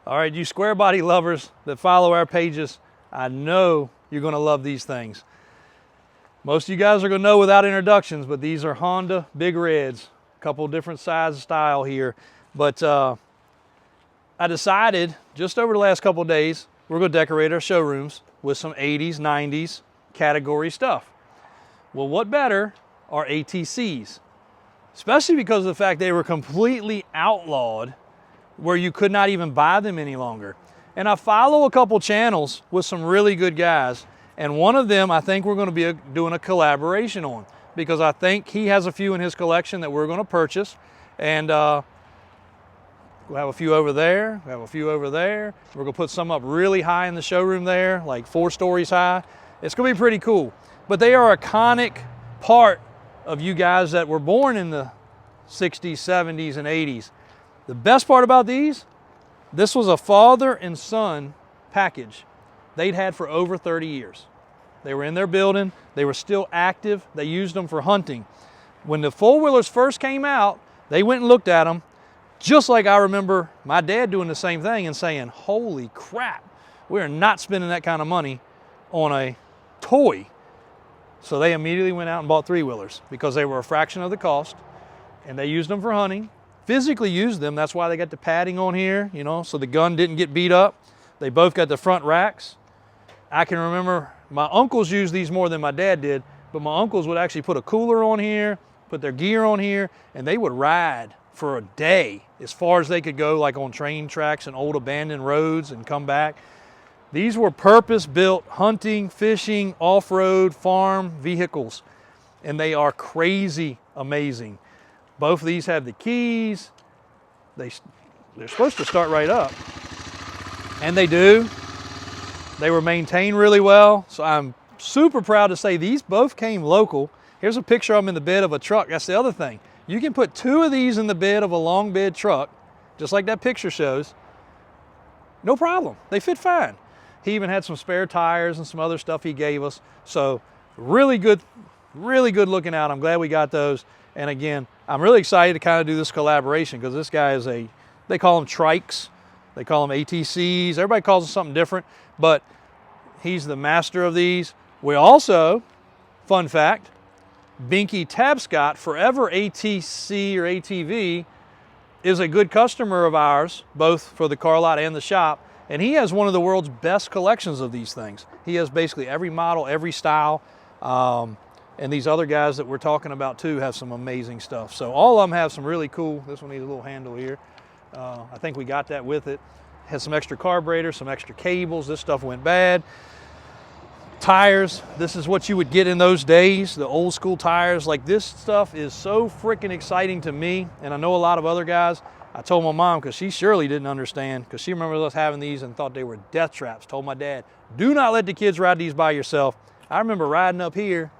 All right, you square body lovers that follow our pages, I know you're gonna love these things. Most of you guys are gonna know without introductions, but these are Honda Big Reds. A couple different size style here. But I decided just over the last couple of days, we're gonna decorate our showrooms with some 80s, 90s category stuff. Well, what better are ATCs? Especially because of the fact they were completely outlawed where you could not even buy them any longer. And I follow a couple channels with some really good guys, and one of them I think we're going to be doing a collaboration on, because I think he has a few in his collection that we're going to purchase. And we'll have a few over there, we have a few over there. We're going to put some up really high in the showroom there, like 4 stories high. It's going to be pretty cool. But they are a iconic part of you guys that were born in the 60s, 70s, and 80s. The best part about these, this was a father and son package they'd had for over 30 years. They were in their building, they were still active, they used them for hunting. When the four-wheelers first came out, they went and looked at them, just like I remember my dad doing the same thing and saying, holy crap, we are not spending that kind of money on a toy. So they immediately went out and bought 3-wheelers because they were a fraction of the cost, and they used them for hunting. Physically used them, that's why they got the padding on here, you know, so the gun didn't get beat up. They both got the front racks. I can remember my uncles used these more than my dad did, but my uncles would actually put a cooler on here, put their gear on here, and they would ride for a day as far as they could go, like on train tracks and old abandoned roads, and come back. These were purpose-built hunting, fishing, off-road, farm vehicles, and they are crazy amazing. Both of these have the keys. They're supposed to start right up, and they do. They were maintained really well, so I'm super proud to say these both came local. Here's a picture of them in the bed of a truck. That's the other thing. You can put 2 of these in the bed of a long bed truck, just like that picture shows. No problem. They fit fine. He even had some spare tires and some other stuff he gave us. So really good looking out. I'm glad we got those. And again, I'm really excited to kind of do this collaboration, because this guy is they call them trikes, they call them ATCs, everybody calls them something different, but he's the master of these. We also, fun fact, Binky Tabscott, forever ATC or ATV, is a good customer of ours, both for the car lot and the shop, and he has one of the world's best collections of these things. He has basically every model, every style. And these other guys that we're talking about too have some amazing stuff. So all of them have some really cool, this one needs a little handle here. I think we got that with it. Has some extra carburetors, some extra cables. This stuff went bad. Tires, this is what you would get in those days, the old school tires. Like, this stuff is so freaking exciting to me, and I know a lot of other guys. I told my mom, because she surely didn't understand, because she remembers us having these and thought they were death traps. Told my dad, do not let the kids ride these by yourself. I remember riding up here,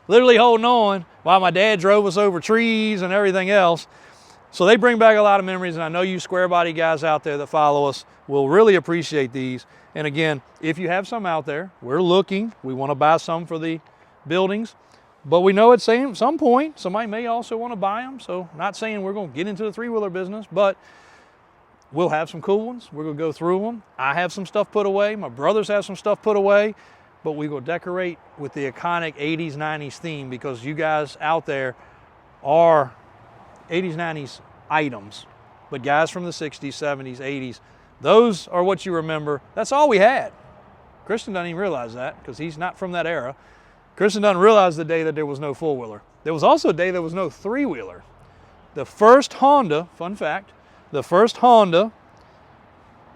literally holding on while my dad drove us over trees and everything else. So they bring back a lot of memories, and I know you square body guys out there that follow us will really appreciate these. And again, if you have some out there, we're looking. We want to buy some for the buildings, but we know at some point somebody may also want to buy them. So not saying we're going to get into the 3-wheeler business, but we'll have some cool ones. We're going to go through them. I have some stuff put away. My brothers have some stuff put away. But we will decorate with the iconic 80s, 90s theme, because you guys out there are 80s, 90s items. But guys from the 60s, 70s, 80s, those are what you remember. That's all we had. Christian doesn't even realize that, because he's not from that era. Christian doesn't realize the day that there was no 4-wheeler. There was also a day there was no 3-wheeler. The first Honda, fun fact, the first Honda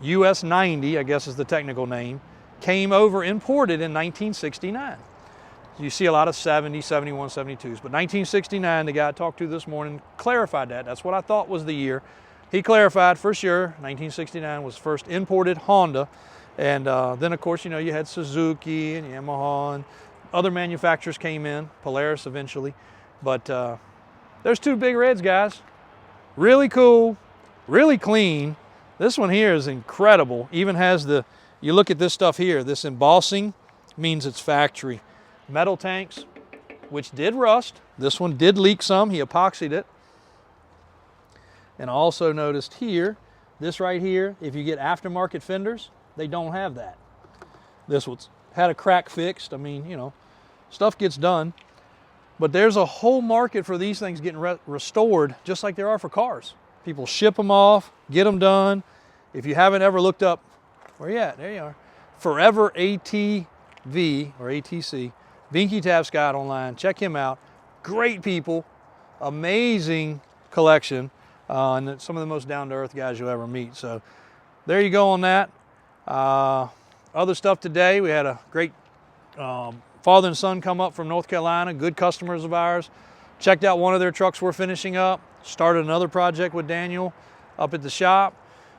US 90, I guess is the technical name, came over imported in 1969. You see a lot of 70, 71, 72s, but 1969, the guy I talked to this morning clarified that. That's what I thought was the year. He clarified for sure, 1969 was first imported Honda. And then of course, you know, you had Suzuki and Yamaha and other manufacturers came in, Polaris eventually. But there's 2 Big Reds, guys. Really cool, really clean. This one here is incredible. Even has the, you look at this stuff here, this embossing means it's factory. Metal tanks, which did rust. This one did leak some, he epoxied it. And I also noticed here, This right here, if you get aftermarket fenders, they don't have that. This one's had a crack fixed. I mean, you know, stuff gets done. But there's a whole market for these things getting restored, just like there are for cars. People ship them off, get them done. If you haven't ever looked up, where you at? There you are. Forever ATV or ATC. Vinky Tapscott online. Check him out. Great people. Amazing collection. And some of the most down-to-earth guys you'll ever meet. So there you go on that. Other stuff today, we had a great father and son come up from North Carolina, good customers of ours. Checked out one of their trucks we're finishing up. Started another project with Daniel up at the shop.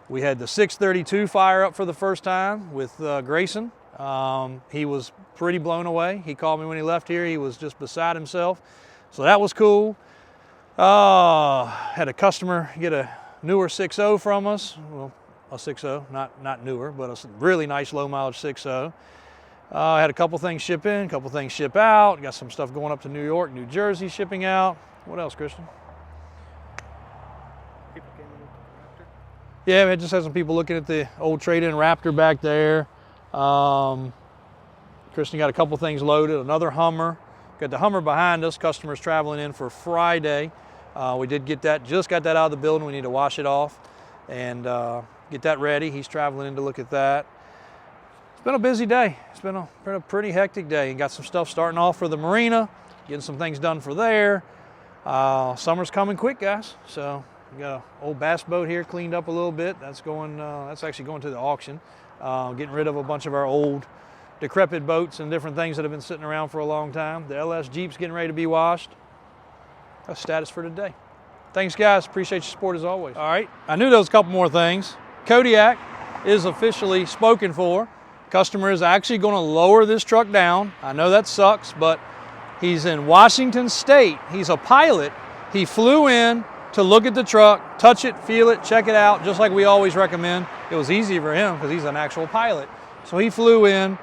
We had the 632 fire up for the first time with Grayson. He was pretty blown away. He called me when he left here. He was just beside himself. So that was cool. Had a customer get a newer 6.0 from us. Well, a 6.0, not newer, but a really nice low mileage 6.0. Had a couple things ship in, a couple things ship out. Got some stuff going up to New York, New Jersey shipping out. What else, Christian? People came in with the Raptor. Yeah, it just had some people looking at the old trade-in Raptor back there. Christian got a couple things loaded, another Hummer. Got the Hummer behind us, customers traveling in for Friday. We did get that, just got that out of the building. We need to wash it off and get that ready. He's traveling in to look at that. It's been a busy day. It's been a pretty hectic day. Got some stuff starting off for the marina, getting some things done for there. Summer's coming quick, guys. So we got an old bass boat here cleaned up a little bit. That's going. That's actually going to the auction. Getting rid of a bunch of our old decrepit boats and different things that have been sitting around for a long time. The LS Jeep's getting ready to be washed. That's status for today. Thanks, guys. Appreciate your support as always. All right. I knew there was a couple more things. Kodiak is officially spoken for. Customer is actually going to lower this truck down. I know that sucks, but he's in Washington State. He's a pilot. He flew in to look at the truck, touch it, feel it, check it out, just like we always recommend. It was easy for him because he's an actual pilot. So he flew in.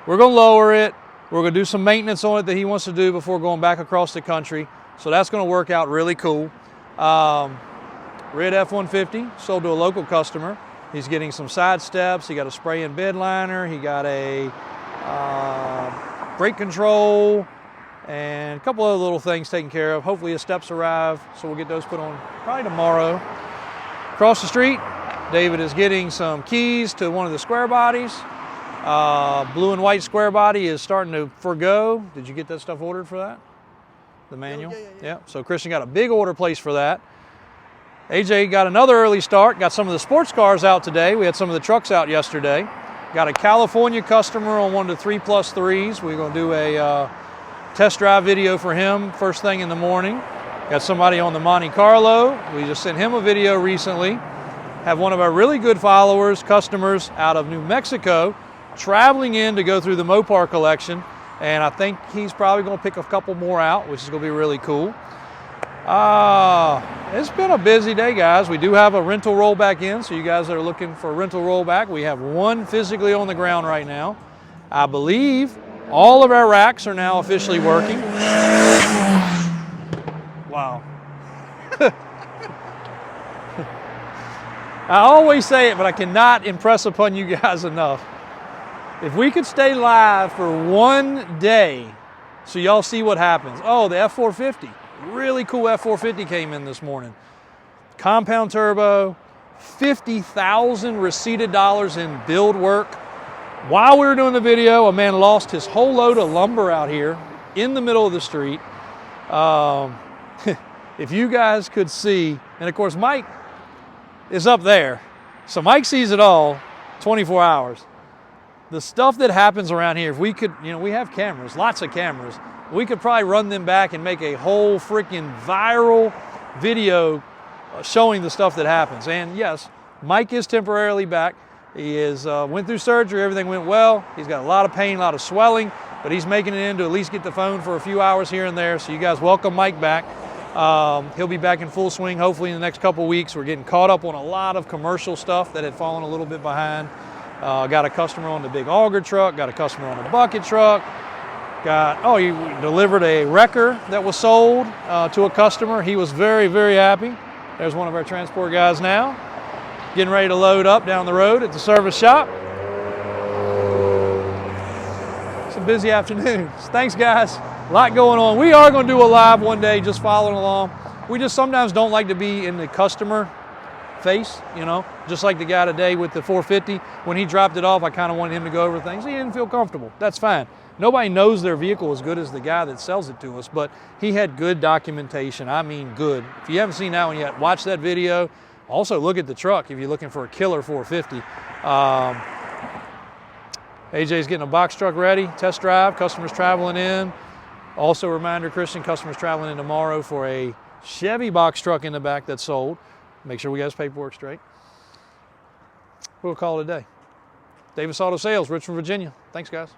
We're going to lower it. We're going to do some maintenance on it that he wants to do before going back across the country. So that's going to work out really cool. Red F-150 sold to a local customer. He's getting some side steps. He got a spray and bed liner. He got a brake control and a couple other little things taken care of. Hopefully his steps arrive, so we'll get those put on probably tomorrow. Across the street, David is getting some keys to one of the square bodies. Blue and white square body is starting to forgo. Did you get that stuff ordered for that? The manual? Yeah. So Christian got a big order placed for that. AJ got another early start, got some of the sports cars out today. We had some of the trucks out yesterday. Got a California customer on one of the 3+3s. We're going to do a test drive video for him first thing in the morning. Got somebody on the Monte Carlo. We just sent him a video recently. Have one of our really good followers, customers out of New Mexico, traveling in to go through the Mopar collection. And I think he's probably going to pick a couple more out, which is going to be really cool. It's been a busy day, guys. We do have a rental rollback in, so you guys that are looking for a rental rollback, we have one physically on the ground right now. I believe all of our racks are now officially working. Wow. I always say it, but I cannot impress upon you guys enough. If we could stay live for one day so y'all see what happens. Oh, the F450. Really cool F450 came in this morning. Compound turbo, 50,000 receipted dollars in build work. While we were doing the video, a man lost his whole load of lumber out here in the middle of the street. If you guys could see, and of course Mike is up there, so Mike sees it all 24 hours. The stuff that happens around here, if we could, you know, we have cameras, lots of cameras. We could probably run them back and make a whole freaking viral video showing the stuff that happens. And yes, Mike is temporarily back. He is went through surgery, everything went well. He's got a lot of pain, a lot of swelling, but he's making it in to at least get the phone for a few hours here and there. So you guys welcome Mike back. He'll be back in full swing hopefully in the next couple weeks. We're getting caught up on a lot of commercial stuff that had fallen a little bit behind. Got a customer on the big auger truck, got a customer on the bucket truck. He delivered a wrecker that was sold to a customer. He was very, very happy. There's one of our transport guys now. getting ready to load up down the road at the service shop. It's a busy afternoon. Thanks, guys. A lot going on. We are going to do a live one day, just following along. We just sometimes don't like to be in the customer face, you know, just like the guy today with the 450. When he dropped it off, I kind of wanted him to go over things. He didn't feel comfortable. That's fine. Nobody knows their vehicle as good as the guy that sells it to us, but he had good documentation. I mean good. If you haven't seen that one yet, watch that video. Also look at the truck if you're looking for a killer 450. AJ's getting a box truck ready, test drive, customers traveling in. Also a reminder, Christian, customers traveling in tomorrow for a Chevy box truck in the back that's sold. Make sure we got his paperwork straight. We'll call it a day. Davis Auto Sales, Richmond, Virginia. Thanks, guys.